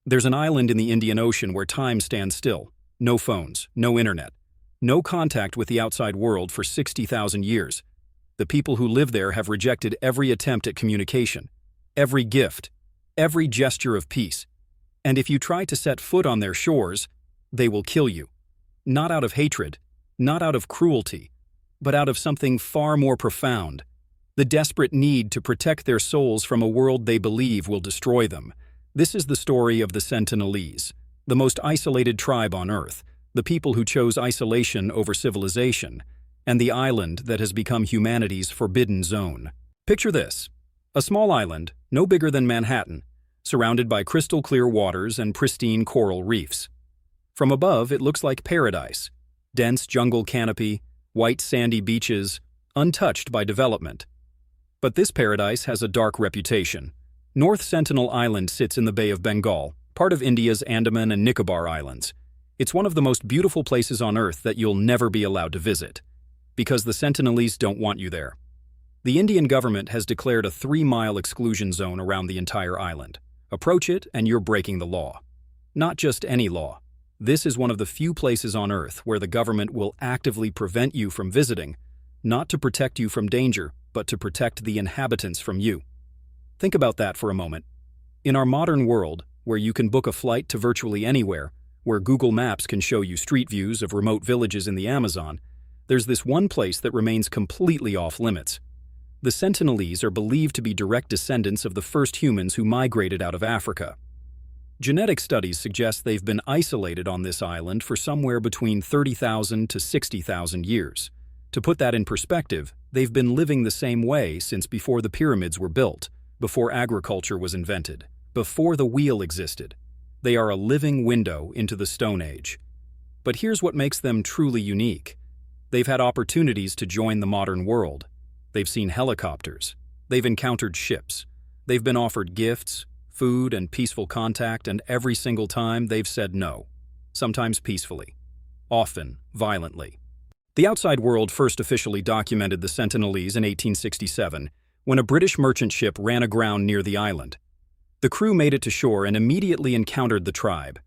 There's an island in the Indian Ocean where time stands still. No phones, no internet, no contact with the outside world for 60,000 years. The people who live there have rejected every attempt at communication, every gift, every gesture of peace. And if you try to set foot on their shores, they will kill you. Not out of hatred, not out of cruelty, but out of something far more profound, the desperate need to protect their souls from a world they believe will destroy them. This is the story of the Sentinelese, the most isolated tribe on Earth, the people who chose isolation over civilization, and the island that has become humanity's forbidden zone. Picture this: a small island, no bigger than Manhattan, surrounded by crystal-clear waters and pristine coral reefs. From above, it looks like paradise: dense jungle canopy, white sandy beaches, untouched by development. But this paradise has a dark reputation. North Sentinel Island sits in the Bay of Bengal, part of India's Andaman and Nicobar Islands. It's one of the most beautiful places on Earth that you'll never be allowed to visit, because the Sentinelese don't want you there. The Indian government has declared a 3-mile exclusion zone around the entire island. Approach it and you're breaking the law. Not just any law. This is one of the few places on Earth where the government will actively prevent you from visiting, not to protect you from danger, but to protect the inhabitants from you. Think about that for a moment. In our modern world, where you can book a flight to virtually anywhere, where Google Maps can show you street views of remote villages in the Amazon, there's this one place that remains completely off-limits. The Sentinelese are believed to be direct descendants of the first humans who migrated out of Africa. Genetic studies suggest they've been isolated on this island for somewhere between 30,000 to 60,000 years. To put that in perspective, they've been living the same way since before the pyramids were built, before agriculture was invented, before the wheel existed. They are a living window into the Stone Age. But here's what makes them truly unique. They've had opportunities to join the modern world. They've seen helicopters. They've encountered ships. They've been offered gifts, food, and peaceful contact, and every single time they've said no. Sometimes peacefully, often violently. The outside world first officially documented the Sentinelese in 1867, when a British merchant ship ran aground near the island. The crew made it to shore and immediately encountered the tribe.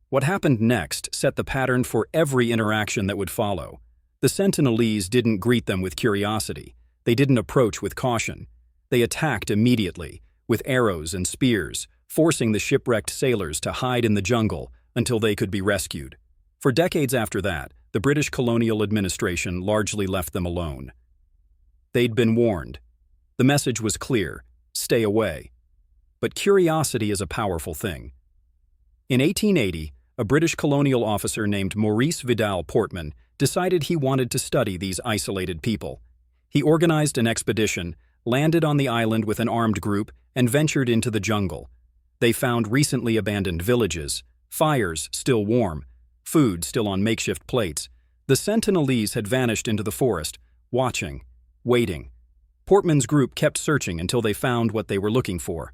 What happened next set the pattern for every interaction that would follow. The Sentinelese didn't greet them with curiosity. They didn't approach with caution. They attacked immediately, with arrows and spears, forcing the shipwrecked sailors to hide in the jungle until they could be rescued. For decades after that, the British colonial administration largely left them alone. They'd been warned. The message was clear: stay away. But curiosity is a powerful thing. In 1880, a British colonial officer named Maurice Vidal Portman decided he wanted to study these isolated people. He organized an expedition, landed on the island with an armed group, and ventured into the jungle. They found recently abandoned villages, fires still warm, food still on makeshift plates. The Sentinelese had vanished into the forest, watching, waiting. Portman's group kept searching until they found what they were looking for: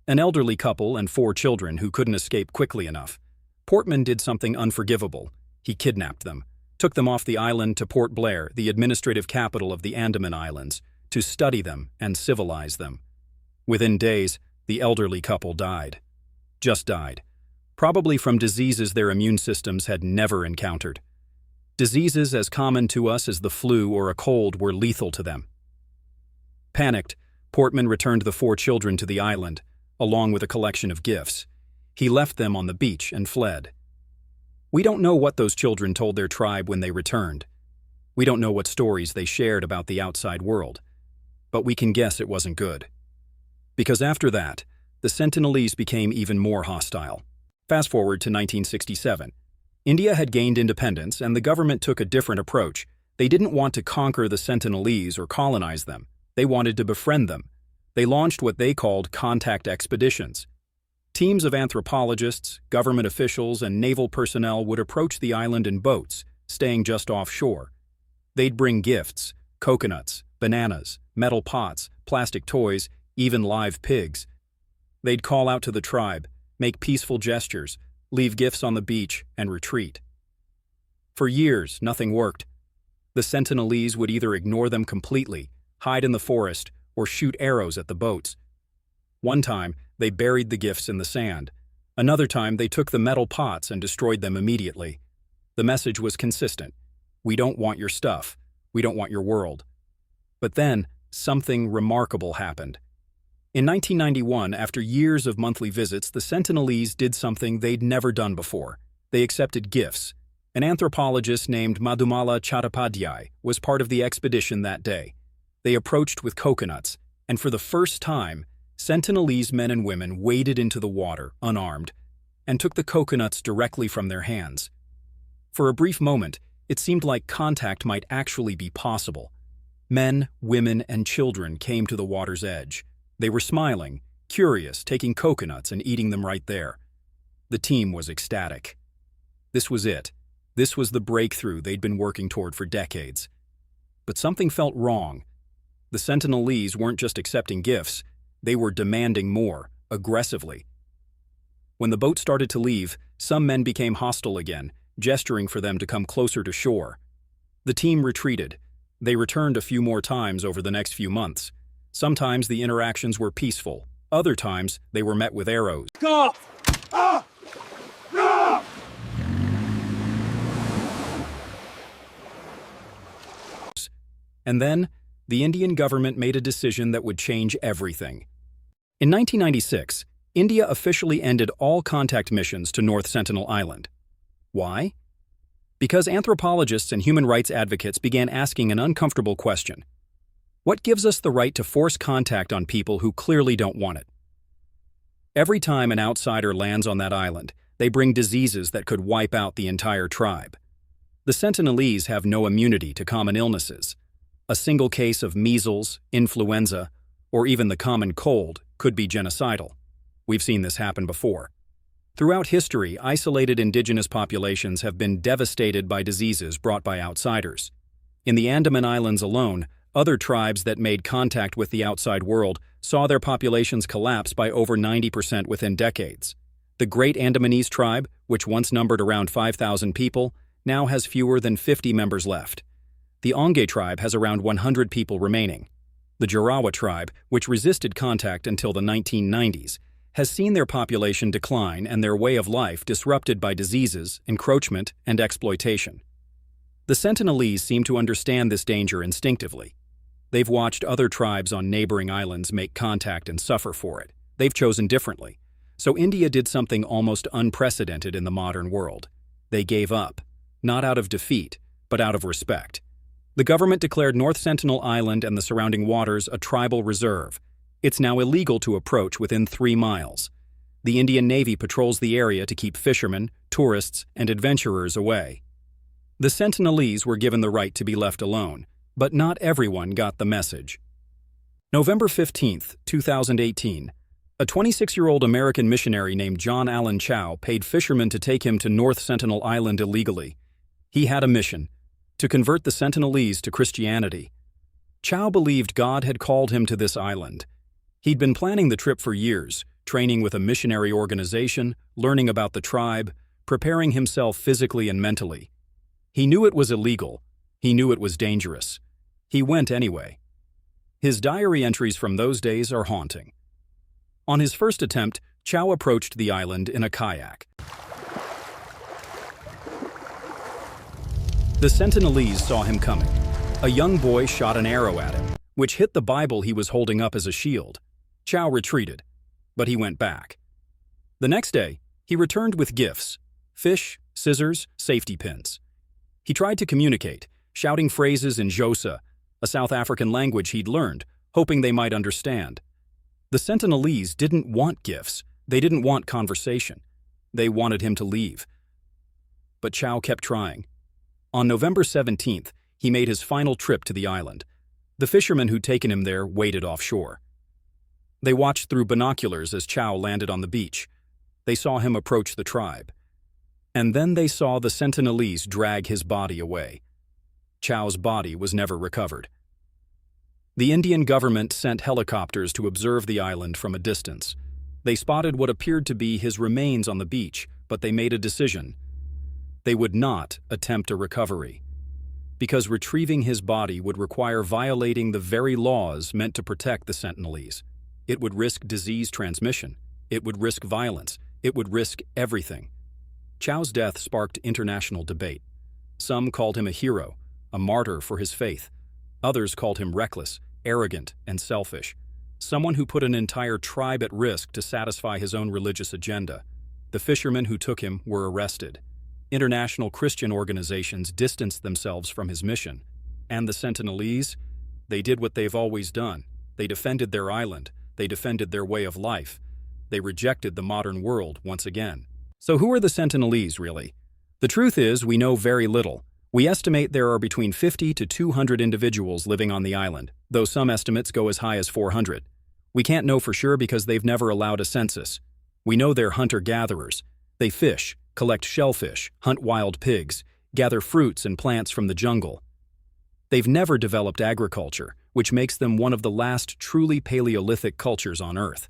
an elderly couple and 4 children who couldn't escape quickly enough. Portman did something unforgivable. He kidnapped them, took them off the island to Port Blair, the administrative capital of the Andaman Islands, to study them and civilize them. Within days, the elderly couple died. Just died. Probably from diseases their immune systems had never encountered. Diseases as common to us as the flu or a cold were lethal to them. Panicked, Portman returned the 4 children to the island, along with a collection of gifts. He left them on the beach and fled. We don't know what those children told their tribe when they returned. We don't know what stories they shared about the outside world. But we can guess it wasn't good. Because after that, the Sentinelese became even more hostile. Fast forward to 1967. India had gained independence and the government took a different approach. They didn't want to conquer the Sentinelese or colonize them. They wanted to befriend them. They launched what they called contact expeditions. Teams of anthropologists, government officials, and naval personnel would approach the island in boats, staying just offshore. They'd bring gifts: coconuts, bananas, metal pots, plastic toys, even live pigs. They'd call out to the tribe, make peaceful gestures, leave gifts on the beach, and retreat. For years, nothing worked. The Sentinelese would either ignore them completely, hide in the forest, or shoot arrows at the boats. One time, they buried the gifts in the sand. Another time, they took the metal pots and destroyed them immediately. The message was consistent. We don't want your stuff. We don't want your world. But then, something remarkable happened. In 1991, after years of monthly visits, the Sentinelese did something they'd never done before. They accepted gifts. An anthropologist named Madhumala Chattopadhyay was part of the expedition that day. They approached with coconuts, and for the first time, Sentinelese men and women waded into the water, unarmed, and took the coconuts directly from their hands. For a brief moment, it seemed like contact might actually be possible. Men, women, and children came to the water's edge. They were smiling, curious, taking coconuts and eating them right there. The team was ecstatic. This was it. This was the breakthrough they'd been working toward for decades. But something felt wrong. The Sentinelese weren't just accepting gifts, they were demanding more, aggressively. When the boat started to leave, some men became hostile again, gesturing for them to come closer to shore. The team retreated. They returned a few more times over the next few months. Sometimes the interactions were peaceful. Other times, they were met with arrows. Go! Ah! No! And then, the Indian government made a decision that would change everything. In 1996, India officially ended all contact missions to North Sentinel Island. Why? Because anthropologists and human rights advocates began asking an uncomfortable question. What gives us the right to force contact on people who clearly don't want it? Every time an outsider lands on that island, they bring diseases that could wipe out the entire tribe. The Sentinelese have no immunity to common illnesses. A single case of measles, influenza, or even the common cold could be genocidal. We've seen this happen before. Throughout history, isolated indigenous populations have been devastated by diseases brought by outsiders. In the Andaman Islands alone, other tribes that made contact with the outside world saw their populations collapse by over 90% within decades. The Great Andamanese tribe, which once numbered around 5,000 people, now has fewer than 50 members left. The Onge tribe has around 100 people remaining. The Jarawa tribe, which resisted contact until the 1990s, has seen their population decline and their way of life disrupted by diseases, encroachment, and exploitation. The Sentinelese seem to understand this danger instinctively. They've watched other tribes on neighboring islands make contact and suffer for it. They've chosen differently. So India did something almost unprecedented in the modern world. They gave up, not out of defeat, but out of respect. The government declared North Sentinel Island and the surrounding waters a tribal reserve. It's now illegal to approach within 3 miles. The Indian Navy patrols the area to keep fishermen, tourists, and adventurers away. The Sentinelese were given the right to be left alone, but not everyone got the message. November 15, 2018, a 26-year-old American missionary named John Allen Chow paid fishermen to take him to North Sentinel Island illegally. He had a mission: to convert the Sentinelese to Christianity. Chow believed God had called him to this island. He'd been planning the trip for years, training with a missionary organization, learning about the tribe, preparing himself physically and mentally. He knew it was illegal. He knew it was dangerous. He went anyway. His diary entries from those days are haunting. On his first attempt, Chow approached the island in a kayak. The Sentinelese saw him coming. A young boy shot an arrow at him, which hit the Bible he was holding up as a shield. Chow retreated, but he went back. The next day, he returned with gifts: fish, scissors, safety pins. He tried to communicate, shouting phrases in Xhosa, a South African language he'd learned, hoping they might understand. The Sentinelese didn't want gifts. They didn't want conversation. They wanted him to leave. But Chow kept trying. On November 17th, he made his final trip to the island. The fishermen who'd taken him there waited offshore. They watched through binoculars as Chow landed on the beach. They saw him approach the tribe. And then they saw the Sentinelese drag his body away. Chow's body was never recovered. The Indian government sent helicopters to observe the island from a distance. They spotted what appeared to be his remains on the beach, but they made a decision. They would not attempt a recovery, because retrieving his body would require violating the very laws meant to protect the Sentinelese. It would risk disease transmission. It would risk violence. it would risk everything. Chow's death sparked international debate. Some called him a hero, a martyr for his faith. Others called him reckless, arrogant, and selfish. Someone who put an entire tribe at risk to satisfy his own religious agenda. The fishermen who took him were arrested. International Christian organizations distanced themselves from his mission. And the Sentinelese? They did what they've always done. They defended their island. They defended their way of life. They rejected the modern world once again. So who are the Sentinelese, really? The truth is, we know very little. We estimate there are between 50 to 200 individuals living on the island, though some estimates go as high as 400. We can't know for sure because they've never allowed a census. We know they're hunter-gatherers. They fish, collect shellfish, hunt wild pigs, gather fruits and plants from the jungle. They've never developed agriculture, which makes them one of the last truly Paleolithic cultures on Earth.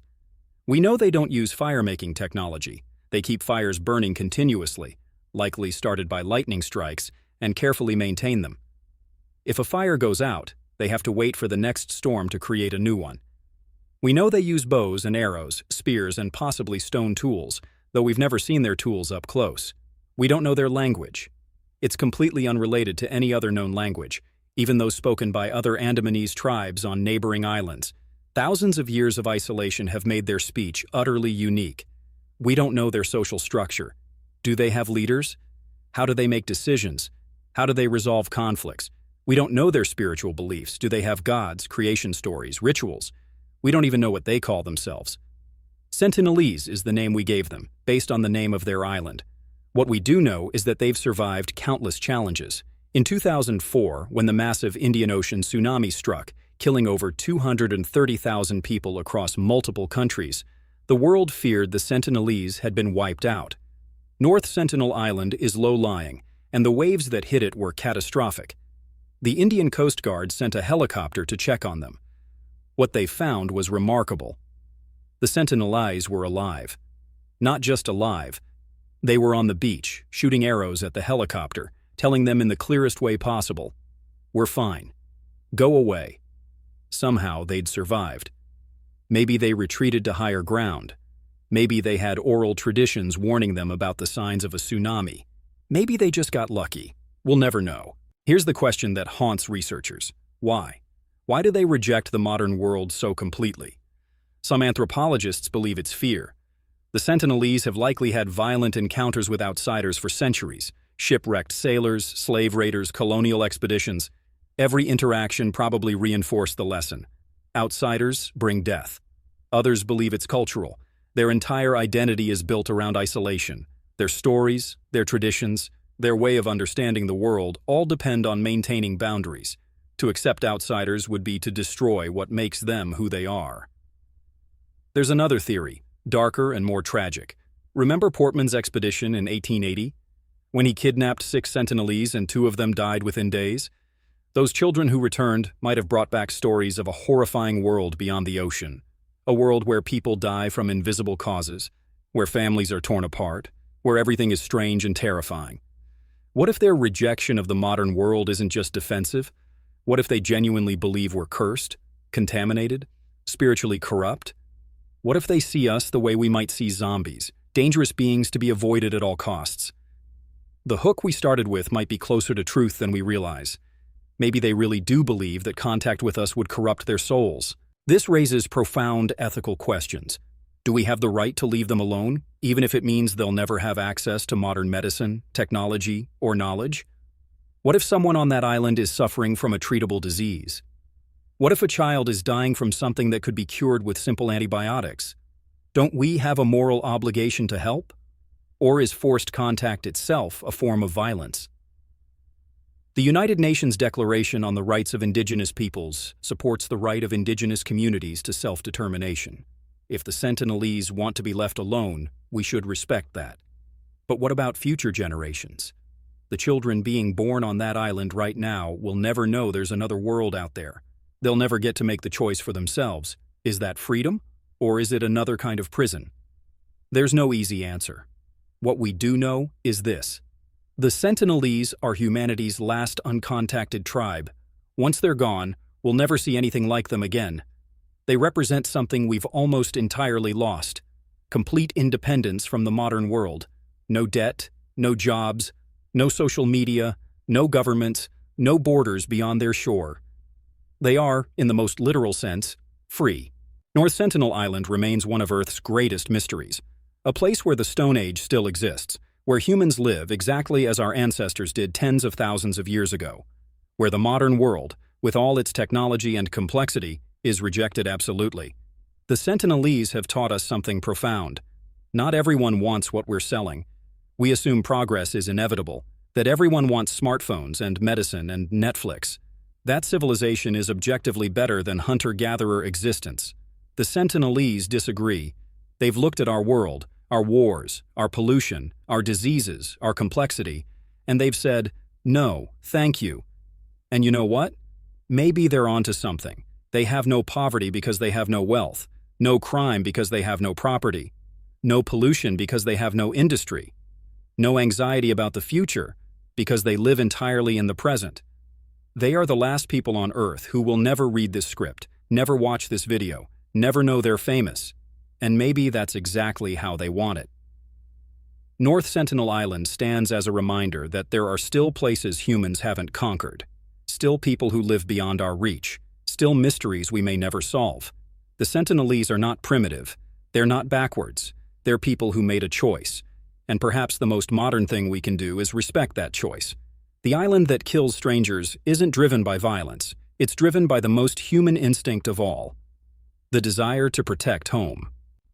We know they don't use fire-making technology. They keep fires burning continuously, likely started by lightning strikes, and carefully maintain them. If a fire goes out, they have to wait for the next storm to create a new one. We know they use bows and arrows, spears, and possibly stone tools, though we've never seen their tools up close. We don't know their language. It's completely unrelated to any other known language, even those spoken by other Andamanese tribes on neighboring islands. Thousands of years of isolation have made their speech utterly unique. We don't know their social structure. Do they have leaders? How do they make decisions? How do they resolve conflicts? We don't know their spiritual beliefs. Do they have gods, creation stories, rituals? We don't even know what they call themselves. Sentinelese is the name we gave them, based on the name of their island. What we do know is that they've survived countless challenges. In 2004, when the massive Indian Ocean tsunami struck, killing over 230,000 people across multiple countries, the world feared the Sentinelese had been wiped out. North Sentinel Island is low-lying, and the waves that hit it were catastrophic. The Indian Coast Guard sent a helicopter to check on them. What they found was remarkable. The Sentinelese were alive. Not just alive. They were on the beach, shooting arrows at the helicopter, telling them in the clearest way possible, "We're fine. Go away." Somehow they'd survived. Maybe they retreated to higher ground. Maybe they had oral traditions warning them about the signs of a tsunami. Maybe they just got lucky. We'll never know. Here's the question that haunts researchers. Why? Why do they reject the modern world so completely? Some anthropologists believe it's fear. The Sentinelese have likely had violent encounters with outsiders for centuries. Shipwrecked sailors, slave raiders, colonial expeditions. Every interaction probably reinforced the lesson. Outsiders bring death. Others believe it's cultural. Their entire identity is built around isolation. Their stories, their traditions, their way of understanding the world all depend on maintaining boundaries. To accept outsiders would be to destroy what makes them who they are. There's another theory, darker and more tragic. Remember Portman's expedition in 1880? When he kidnapped 6 Sentinelese and 2 of them died within days? Those children who returned might have brought back stories of a horrifying world beyond the ocean. A world where people die from invisible causes, where families are torn apart, where everything is strange and terrifying. What if their rejection of the modern world isn't just defensive? What if they genuinely believe we're cursed, contaminated, spiritually corrupt? What if they see us the way we might see zombies, dangerous beings to be avoided at all costs? The hook we started with might be closer to truth than we realize. Maybe they really do believe that contact with us would corrupt their souls. This raises profound ethical questions. Do we have the right to leave them alone, even if it means they'll never have access to modern medicine, technology, or knowledge? What if someone on that island is suffering from a treatable disease? What if a child is dying from something that could be cured with simple antibiotics? Don't we have a moral obligation to help? Or is forced contact itself a form of violence? The United Nations Declaration on the Rights of Indigenous Peoples supports the right of indigenous communities to self-determination. If the Sentinelese want to be left alone, we should respect that. But what about future generations? The children being born on that island right now will never know there's another world out there. They'll never get to make the choice for themselves. Is that freedom? Or is it another kind of prison? There's no easy answer. What we do know is this. The Sentinelese are humanity's last uncontacted tribe. Once they're gone, we'll never see anything like them again. They represent something we've almost entirely lost: complete independence from the modern world. No debt, no jobs, no social media, no governments, no borders beyond their shore. They are, in the most literal sense, free. North Sentinel Island remains one of Earth's greatest mysteries, a place where the Stone Age still exists, where humans live exactly as our ancestors did tens of thousands of years ago, where the modern world, with all its technology and complexity, is rejected absolutely. The Sentinelese have taught us something profound. Not everyone wants what we're selling. We assume progress is inevitable, that everyone wants smartphones and medicine and Netflix. That civilization is objectively better than hunter-gatherer existence. The Sentinelese disagree. They've looked at our world, our wars, our pollution, our diseases, our complexity, and they've said, no, thank you. And you know what? Maybe they're onto something. They have no poverty because they have no wealth, no crime because they have no property, no pollution because they have no industry, no anxiety about the future because they live entirely in the present. They are the last people on Earth who will never read this script, never watch this video, never know they're famous, and maybe that's exactly how they want it. North Sentinel Island stands as a reminder that there are still places humans haven't conquered, still people who live beyond our reach, still mysteries we may never solve. The Sentinelese are not primitive, they're not backwards, they're people who made a choice, and perhaps the most modern thing we can do is respect that choice. The island that kills strangers isn't driven by violence, it's driven by the most human instinct of all, the desire to protect home.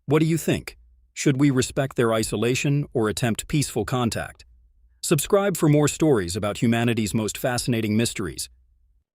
What do you think? Should we respect their isolation or attempt peaceful contact? Subscribe for more stories about humanity's most fascinating mysteries.